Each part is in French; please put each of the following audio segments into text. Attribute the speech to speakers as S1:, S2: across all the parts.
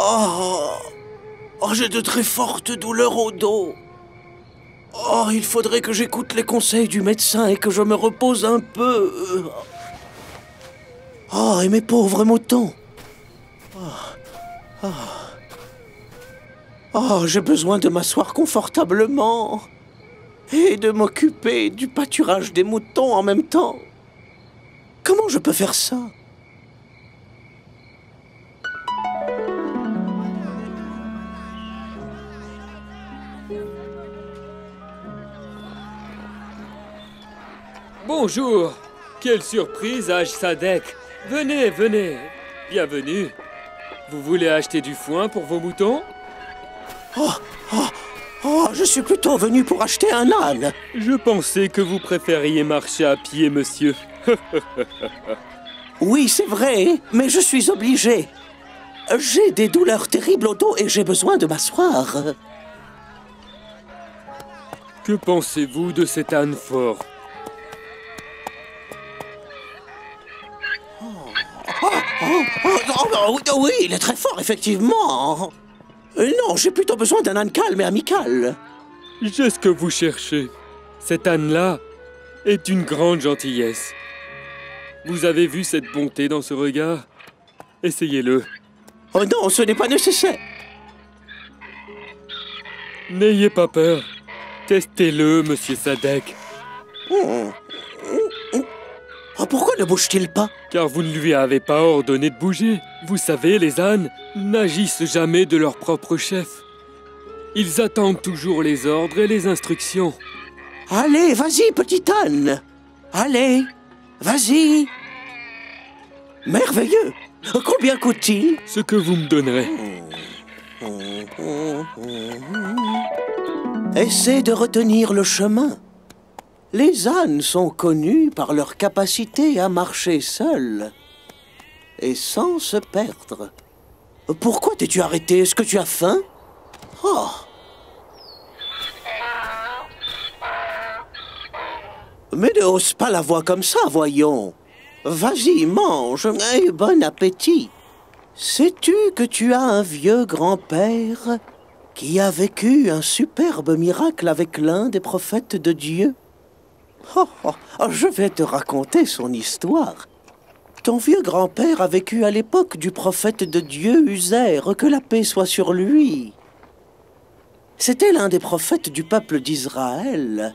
S1: Oh, oh, j'ai de très fortes douleurs au dos. Oh, il faudrait que j'écoute les conseils du médecin et que je me repose un peu. Oh, et mes pauvres moutons. Oh, j'ai besoin de m'asseoir confortablement et de m'occuper du pâturage des moutons en même temps. Comment je peux faire ça?
S2: Bonjour! Quelle surprise, Haj Sadek! Venez, venez! Bienvenue! Vous voulez acheter du foin pour vos moutons?
S1: Oh, je suis plutôt venu pour acheter un âne.
S2: Je pensais que vous préfériez marcher à pied, monsieur.
S1: Oui, c'est vrai, mais je suis obligé. J'ai des douleurs terribles au dos et j'ai besoin de m'asseoir.
S2: Que pensez-vous de cet âne fort?
S1: Oui, il est très fort, effectivement. Non, j'ai plutôt besoin d'un âne calme et amical.
S2: J'ai ce que vous cherchez. Cet âne-là est d'une grande gentillesse. Vous avez vu cette bonté dans ce regard? Essayez-le.
S1: Oh non, ce n'est pas nécessaire.
S2: N'ayez pas peur. Testez-le, monsieur Sadek.
S1: Oh, pourquoi ne bouge-t-il pas?
S2: Car vous ne lui avez pas ordonné de bouger. Vous savez, les ânes n'agissent jamais de leur propre chef. Ils attendent toujours les ordres et les instructions.
S1: Allez, vas-y, petit âne. Allez, vas-y. Merveilleux. Combien coûte-t-il?
S2: Ce que vous me donnerez.
S1: Essaie de retenir le chemin. Les ânes sont connus par leur capacité à marcher seuls et sans se perdre. Pourquoi t'es-tu arrêté? Est-ce que tu as faim? Oh. Mais ne hausse pas la voix comme ça, voyons. Vas-y, mange, et bon appétit. Sais-tu que tu as un vieux grand-père qui a vécu un superbe miracle avec l'un des prophètes de Dieu? Je vais te raconter son histoire. Ton vieux grand-père a vécu à l'époque du prophète de Dieu Uzair, que la paix soit sur lui. C'était l'un des prophètes du peuple d'Israël.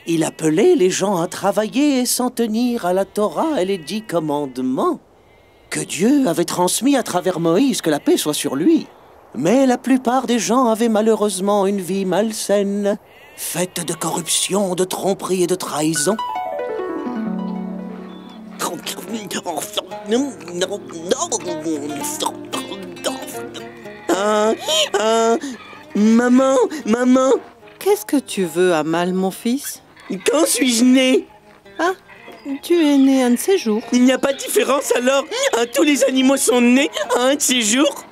S1: Il appelait les gens à travailler et s'en tenir à la Torah et les 10 commandements que Dieu avait transmis à travers Moïse, que la paix soit sur lui. Mais la plupart des gens avaient malheureusement une vie malsaine, faite de corruption, de tromperie et de trahison. Maman,
S3: Qu'est-ce que tu veux, Amal, mon fils?
S1: quand suis-je né?
S3: Ah, tu es né un de ces jours.
S1: Il n'y a pas de différence alors? Tous les animaux sont nés à un de ces jours?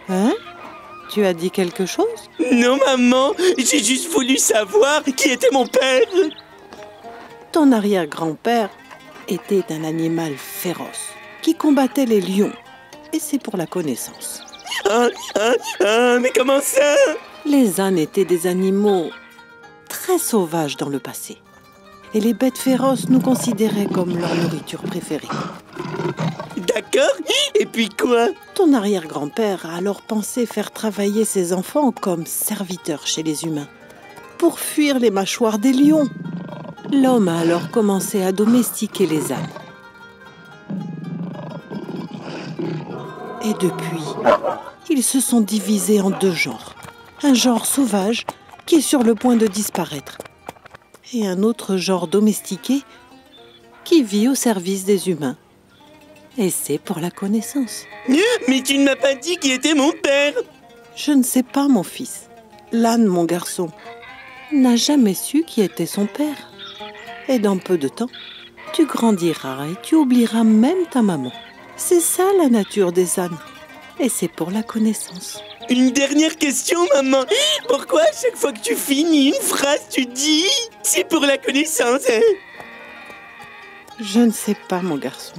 S3: Hein? Tu as dit quelque chose?
S1: Non, maman, j'ai juste voulu savoir qui était mon père.
S3: Ton arrière-grand-père était un animal féroce qui combattait les lions. Et c'est pour la connaissance.
S1: Mais comment ça?
S3: Les ânes étaient des animaux très sauvages dans le passé. Et les bêtes féroces nous considéraient comme leur nourriture préférée.
S1: D'accord, et puis quoi?
S3: Ton arrière-grand-père a alors pensé faire travailler ses enfants comme serviteurs chez les humains, pour fuir les mâchoires des lions. L'homme a alors commencé à domestiquer les ânes. Et depuis, ils se sont divisés en 2 genres. Un genre sauvage qui est sur le point de disparaître, et un autre genre domestiqué qui vit au service des humains. Et c'est pour la connaissance.
S1: Mais tu ne m'as pas dit qui était mon père.
S3: Je ne sais pas, mon fils. L'âne, mon garçon, n'a jamais su qui était son père. Et dans peu de temps, tu grandiras et tu oublieras même ta maman. C'est ça la nature des ânes. Et c'est pour la connaissance.
S1: Une dernière question, maman. Pourquoi à chaque fois que tu finis une phrase, tu dis « c'est pour la connaissance » hein?
S3: Je ne sais pas, mon garçon.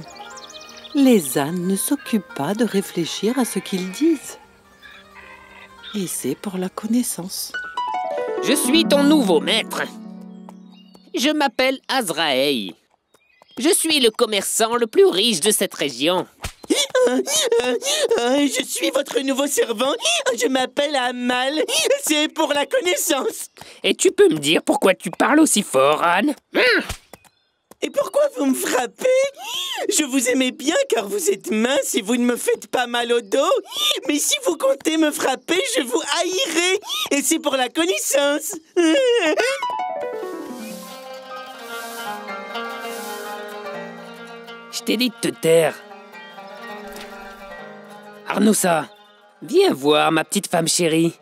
S3: Les ânes ne s'occupent pas de réfléchir à ce qu'ils disent. Et c'est pour la connaissance.
S4: Je suis ton nouveau maître. Je m'appelle Azrael. Je suis le commerçant le plus riche de cette région.
S1: Je suis votre nouveau servant. Je m'appelle Amal. C'est pour la connaissance.
S4: Et tu peux me dire pourquoi tu parles aussi fort, Anne?
S1: Et pourquoi vous me frappez? Je vous aimais bien car vous êtes mince et vous ne me faites pas mal au dos. Mais si vous comptez me frapper, je vous haïrai. Et c'est pour la connaissance.
S4: Je t'ai dit de te taire. Arnoussa, viens voir ma petite femme chérie.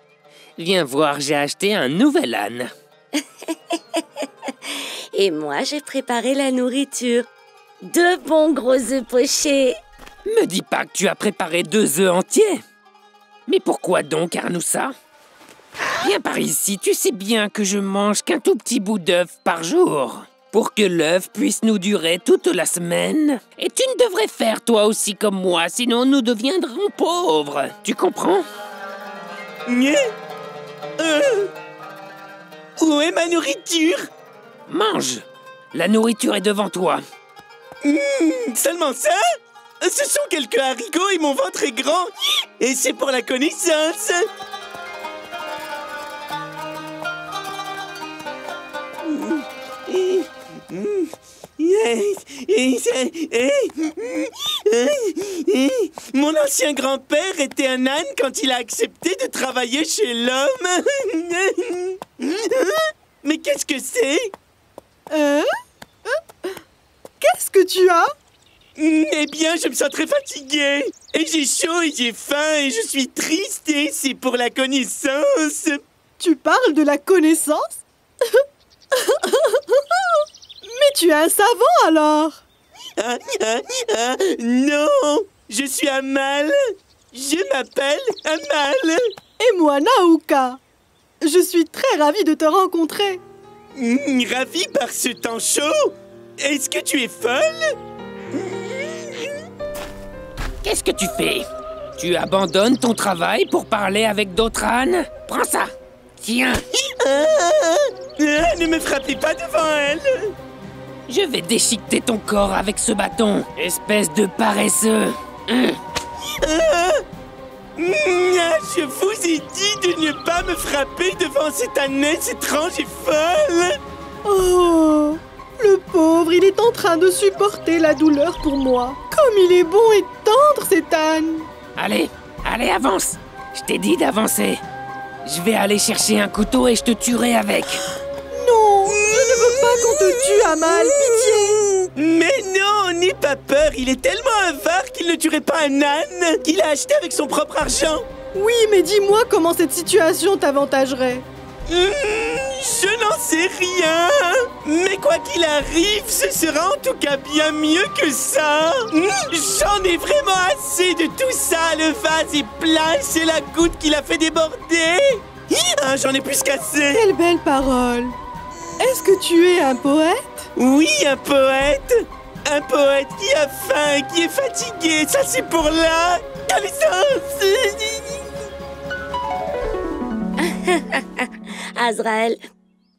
S4: Viens voir, j'ai acheté un nouvel âne.
S5: Et moi, j'ai préparé la nourriture. 2 bons gros œufs pochés.
S4: Me dis pas que tu as préparé 2 œufs entiers. Mais pourquoi donc, Arnoussa? Viens par ici, tu sais bien que je mange qu'un tout petit bout d'œuf par jour. Pour que l'œuf puisse nous durer toute la semaine. Et tu ne devrais faire toi aussi comme moi, sinon nous deviendrons pauvres. Tu comprends?
S1: Où est ma nourriture?
S4: Mange. La nourriture est devant toi.
S1: Seulement ça? Ce sont quelques haricots et mon ventre est grand. Et c'est pour la connaissance. Mon ancien grand-père était un âne quand il a accepté de travailler chez l'homme. Mais qu'est-ce que c'est?
S3: Qu'est-ce que tu as?
S1: Eh bien, je me sens très fatigué. Et j'ai chaud et j'ai faim et je suis triste et c'est pour la connaissance.
S3: Tu parles de la connaissance? Mais tu es un savant alors?
S1: Non, je suis Amal. Je m'appelle Amal.
S3: Et moi, Naouka. Je suis très ravie de te rencontrer.
S1: Ravie par ce temps chaud. Est-ce que tu es folle?
S4: Qu'est-ce que tu fais? Tu abandonnes ton travail pour parler avec d'autres ânes? Prends ça. Tiens.
S1: Ne me frappez pas devant elle.
S4: Je vais déchiqueter ton corps avec ce bâton, espèce de paresseux.
S1: Je vous ai dit de ne pas me frapper devant cette ânesse étrange et folle.
S3: Oh, le pauvre, il est en train de supporter la douleur pour moi. Comme il est bon et tendre, cet âne.
S4: Allez, allez, avance. Je t'ai dit d'avancer. Je vais aller chercher un couteau et je te tuerai avec.
S3: Non, je ne veux pas qu'on te tue, Amal, pitié.
S1: Mais non, n'aie pas peur. Il est tellement avare qu'il ne tuerait pas un âne qu'il a acheté avec son propre argent.
S3: Oui, mais dis-moi comment cette situation t'avantagerait.
S1: Je n'en sais rien. Mais quoi qu'il arrive, ce sera en tout cas bien mieux que ça. J'en ai vraiment assez de tout ça. Le vase est plein, c'est la goutte qui l'a fait déborder. J'en ai plus qu'assez.
S3: Quelle belle parole. Est-ce que tu es un poète?
S1: Oui, un poète. Un poète qui a faim et qui est fatigué. Ça, c'est pour la connaissance.
S5: Azrael,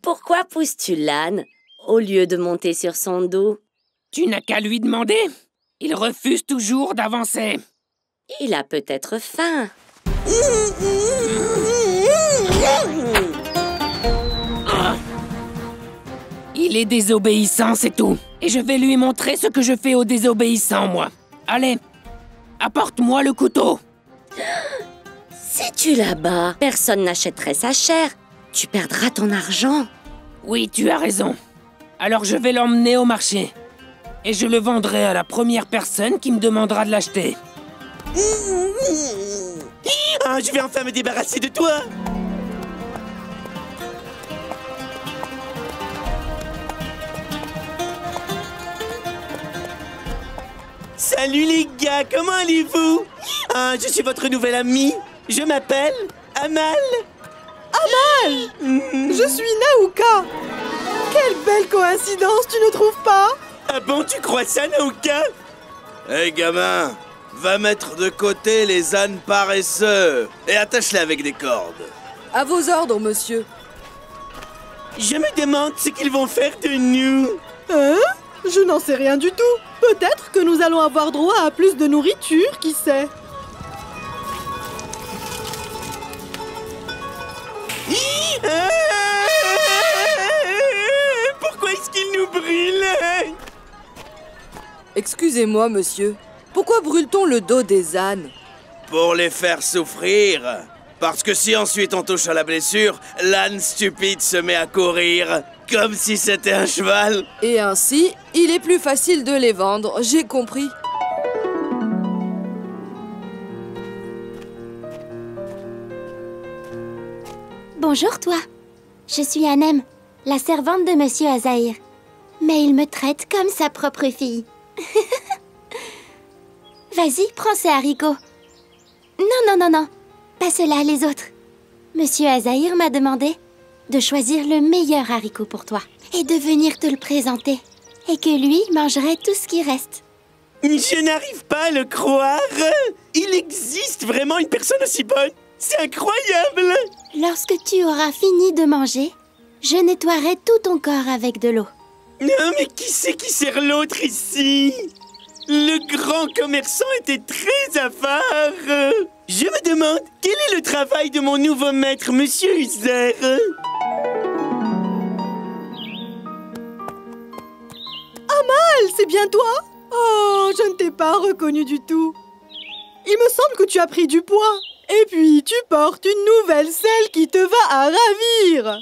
S5: pourquoi pousses-tu l'âne au lieu de monter sur son dos?
S4: Tu n'as qu'à lui demander. Il refuse toujours d'avancer.
S5: Il a peut-être faim.
S4: Il est désobéissant, c'est tout. Et je vais lui montrer ce que je fais aux désobéissants, moi. Allez, apporte-moi le couteau.
S5: Si tu là-bas, personne n'achèterait sa chair. Tu perdras ton argent.
S4: Oui, tu as raison. Alors je vais l'emmener au marché. Et je le vendrai à la première personne qui me demandera de l'acheter.
S1: Je vais enfin me débarrasser de toi. Salut les gars, comment allez-vous? Je suis votre nouvel ami. Je m'appelle Amal.
S3: Amal! Je suis Naouka. Quelle belle coïncidence, tu ne trouves pas?
S1: Ah bon, tu crois ça, Naouka?
S6: Hey gamin, Va mettre de côté les ânes paresseux et attache-les avec des cordes.
S7: À vos ordres, monsieur.
S1: Je me demande ce qu'ils vont faire de nous.
S8: Hein? Je n'en sais rien du tout. Peut-être que nous allons avoir droit à plus de nourriture, qui sait?
S1: Pourquoi est-ce qu'ils nous brûlent?
S7: Excusez-moi, monsieur. Pourquoi brûle-t-on le dos des ânes?
S6: Pour les faire souffrir. Parce que si ensuite on touche à la blessure, l'âne stupide se met à courir, comme si c'était un cheval.
S7: Et ainsi, il est plus facile de les vendre, j'ai compris.
S9: Bonjour toi. Je suis Hanem, la servante de Monsieur Azahir. Mais il me traite comme sa propre fille. Vas-y, prends ces haricots. Non. Pas ceux-là, les autres. Monsieur Azahir m'a demandé de choisir le meilleur haricot pour toi et de venir te le présenter. Et que lui mangerait tout ce qui reste.
S1: Je n'arrive pas à le croire. Il existe vraiment une personne aussi bonne. C'est incroyable.
S9: Lorsque tu auras fini de manger, je nettoierai tout ton corps avec de l'eau.
S1: Non, mais qui c'est qui sert l'autre ici? Le grand commerçant était très avare. Je me demande, quel est le travail de mon nouveau maître, Monsieur Uzer?
S8: Amal, c'est bien toi? Oh, je ne t'ai pas reconnu du tout. Il me semble que tu as pris du poids. Et puis, tu portes une nouvelle selle qui te va à ravir.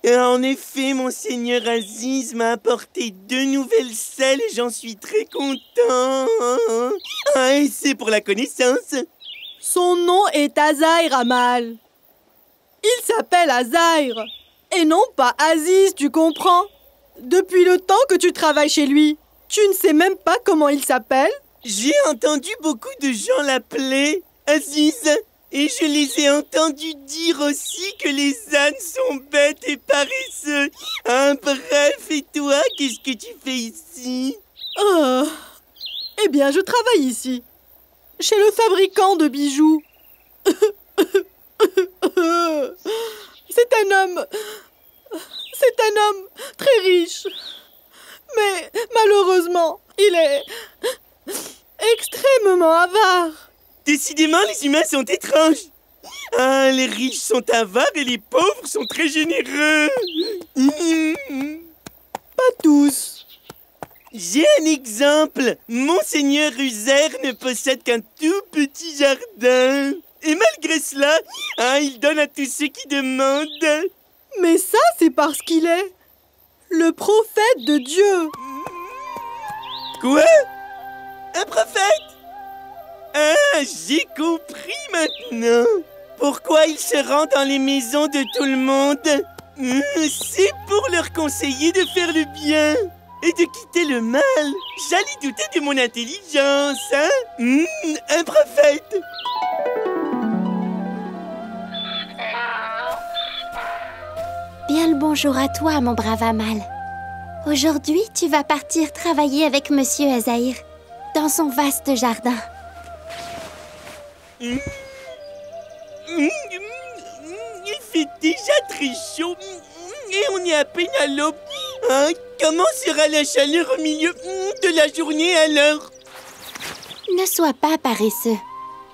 S1: En effet, Monseigneur Aziz m'a apporté 2 nouvelles selles et j'en suis très content. Ah, et c'est pour la connaissance.
S8: Son nom est Azahir, Amal. Il s'appelle Azahir. Et non pas Aziz, tu comprends? Depuis le temps que tu travailles chez lui, tu ne sais même pas comment il s'appelle?
S1: J'ai entendu beaucoup de gens l'appeler Aziz. Et je les ai entendus dire aussi que les ânes sont bêtes et paresseux. Ah, bref, et toi, qu'est-ce que tu fais ici?
S8: Oh. Eh bien, je travaille ici, chez le fabricant de bijoux. C'est un homme très riche. Mais malheureusement, il est extrêmement avare.
S1: Décidément, les humains sont étranges. Ah, les riches sont avares et les pauvres sont très généreux.
S8: Pas tous.
S1: J'ai un exemple. Monseigneur Uzer ne possède qu'un tout petit jardin. Et malgré cela, il donne à tous ceux qui demandent.
S8: Mais ça, c'est parce qu'il est le prophète de Dieu.
S1: Quoi? Un prophète? Ah, j'ai compris maintenant. Pourquoi il se rend dans les maisons de tout le monde? C'est pour leur conseiller de faire le bien et de quitter le mal. J'allais douter de mon intelligence, hein? Un prophète.
S9: Bien le bonjour à toi, mon brave Amal. Aujourd'hui, tu vas partir travailler avec Monsieur Azahir dans son vaste jardin.
S1: Il fait déjà très chaud et on est à peine à l'aube. Comment sera la chaleur au milieu de la journée alors?
S9: Ne sois pas paresseux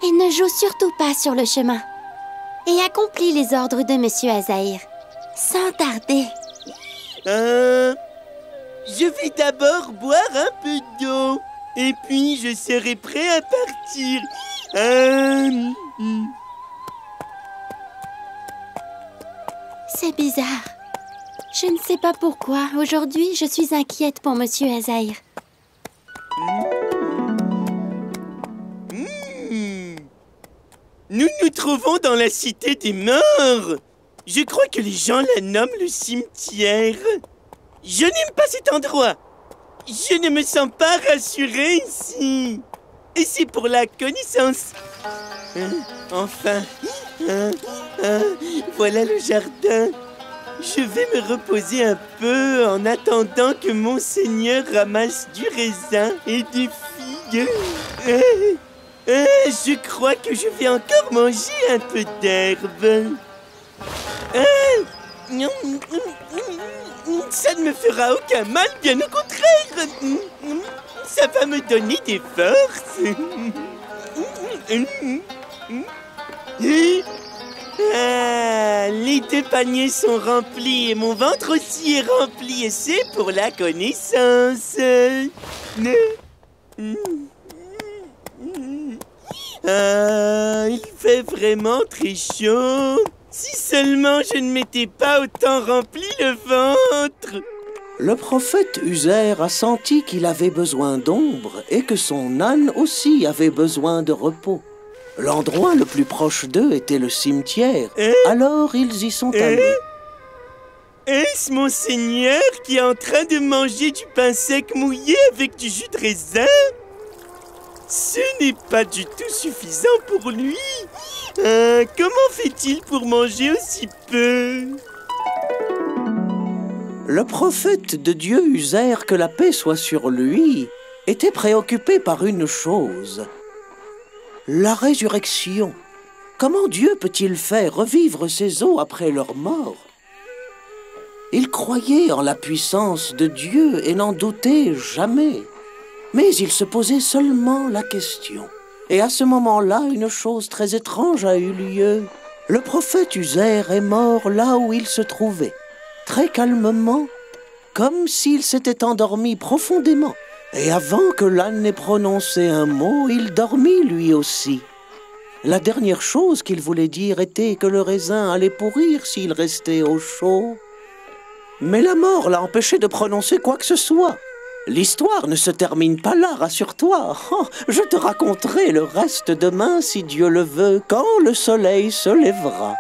S9: et ne joue surtout pas sur le chemin. Et accomplis les ordres de Monsieur Azahir, sans tarder.
S1: Je vais d'abord boire un peu d'eau et puis je serai prêt à partir.
S9: C'est bizarre. Je ne sais pas pourquoi. Aujourd'hui, je suis inquiète pour Monsieur Azahir.
S1: Nous nous trouvons dans la cité des morts. Je crois que les gens la nomment le cimetière. Je n'aime pas cet endroit. Je ne me sens pas rassuré ici. Et c'est pour la connaissance. Enfin. Voilà le jardin. Je vais me reposer un peu en attendant que Monseigneur ramasse du raisin et des figues. Je crois que je vais encore manger un peu d'herbe. Ça ne me fera aucun mal, bien au contraire. Ça va me donner des forces. Les 2 paniers sont remplis et mon ventre aussi est rempli et c'est pour la connaissance. Il fait vraiment très chaud. Si seulement je ne m'étais pas autant rempli le ventre. Le prophète Uzer a senti qu'il avait besoin d'ombre et que son âne aussi avait besoin de repos. L'endroit le plus proche d'eux était le cimetière, alors ils y sont allés. Est-ce mon seigneur qui est en train de manger du pain sec mouillé avec du jus de raisin? Ce n'est pas du tout suffisant pour lui. Comment fait-il pour manger aussi peu? Le prophète de Dieu Uzer, que la paix soit sur lui, était préoccupé par une chose. La résurrection. Comment Dieu peut-il faire revivre ces os après leur mort? Il croyait en la puissance de Dieu et n'en doutait jamais. Mais il se posait seulement la question. Et à ce moment-là, une chose très étrange a eu lieu. Le prophète Uzer est mort là où il se trouvait, très calmement, comme s'il s'était endormi profondément. Et avant que l'âne n'ait prononcé un mot, il dormit lui aussi. La dernière chose qu'il voulait dire était que le raisin allait pourrir s'il restait au chaud. Mais la mort l'a empêché de prononcer quoi que ce soit. L'histoire ne se termine pas là, rassure-toi. Oh, je te raconterai le reste demain, si Dieu le veut, quand le soleil se lèvera.